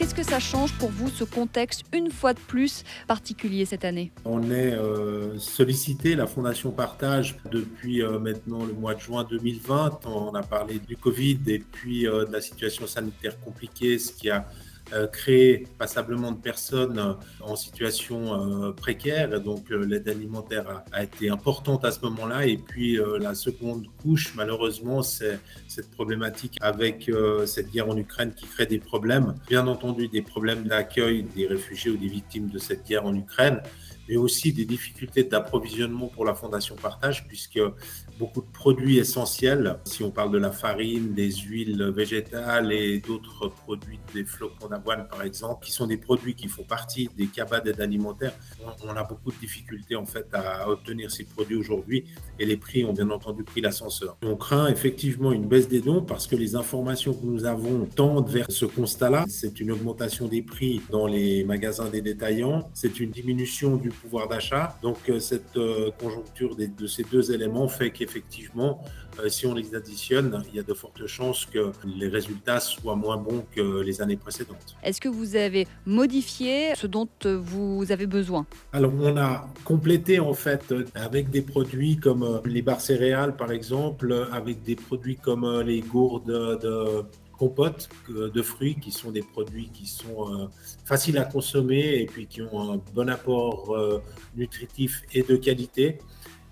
Qu'est-ce que ça change pour vous, ce contexte, une fois de plus, particulier cette année? On est sollicité, la Fondation Partage, depuis maintenant le mois de juin 2020. On a parlé du Covid et puis de la situation sanitaire compliquée, ce qui a créé passablement de personnes en situation précaire. Et donc l'aide alimentaire a été importante à ce moment-là. Et puis la seconde couche, malheureusement, c'est cette problématique avec cette guerre en Ukraine qui crée des problèmes. Bien entendu, des problèmes d'accueil des réfugiés ou des victimes de cette guerre en Ukraine, mais aussi des difficultés d'approvisionnement pour la Fondation Partage, puisque beaucoup de produits essentiels, si on parle de la farine, des huiles végétales et d'autres produits, des flocons d'avoine par exemple, qui sont des produits qui font partie des cabas d'aide alimentaire, on a beaucoup de difficultés en fait à obtenir ces produits aujourd'hui et les prix ont bien entendu pris l'ascenseur. On craint effectivement une baisse des dons parce que les informations que nous avons tendent vers ce constat-là. C'est une augmentation des prix dans les magasins des détaillants, c'est une diminution du pouvoir d'achat. Donc cette conjoncture de ces deux éléments fait qu'effectivement, si on les additionne, il y a de fortes chances que les résultats soient moins bons que les années précédentes. Est-ce que vous avez modifié ce dont vous avez besoin? Alors on a complété en fait avec des produits comme les barres céréales par exemple, avec des produits comme les gourdes de compote de fruits qui sont des produits qui sont faciles à consommer et puis qui ont un bon apport nutritif et de qualité.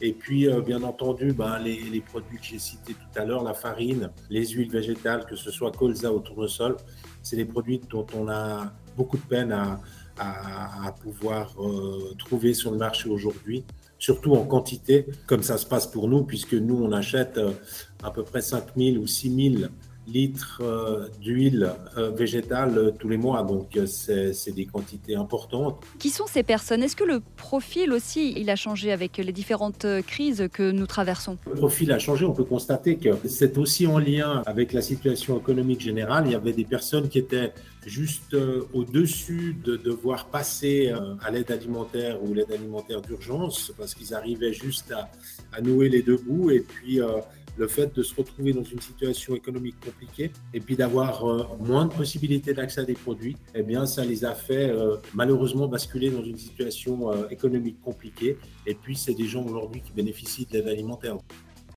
Et puis, bien entendu, les produits que j'ai cités tout à l'heure, la farine, les huiles végétales, que ce soit colza ou tournesol, c'est des produits dont on a beaucoup de peine à pouvoir trouver sur le marché aujourd'hui, surtout en quantité, comme ça se passe pour nous, puisque nous, on achète à peu près 5000 ou 6000 litres d'huile végétale tous les mois, donc c'est des quantités importantes. Qui sont ces personnes? Est-ce que le profil aussi, il a changé avec les différentes crises que nous traversons? Le profil a changé, on peut constater que c'est aussi en lien avec la situation économique générale. Il y avait des personnes qui étaient juste au-dessus de devoir passer à l'aide alimentaire ou l'aide alimentaire d'urgence parce qu'ils arrivaient juste à nouer les deux bouts et puis le fait de se retrouver dans une situation économique compliquée et puis d'avoir moins de possibilités d'accès à des produits, eh bien, ça les a fait malheureusement basculer dans une situation économique compliquée. Et puis, c'est des gens aujourd'hui qui bénéficient de l'aide alimentaire.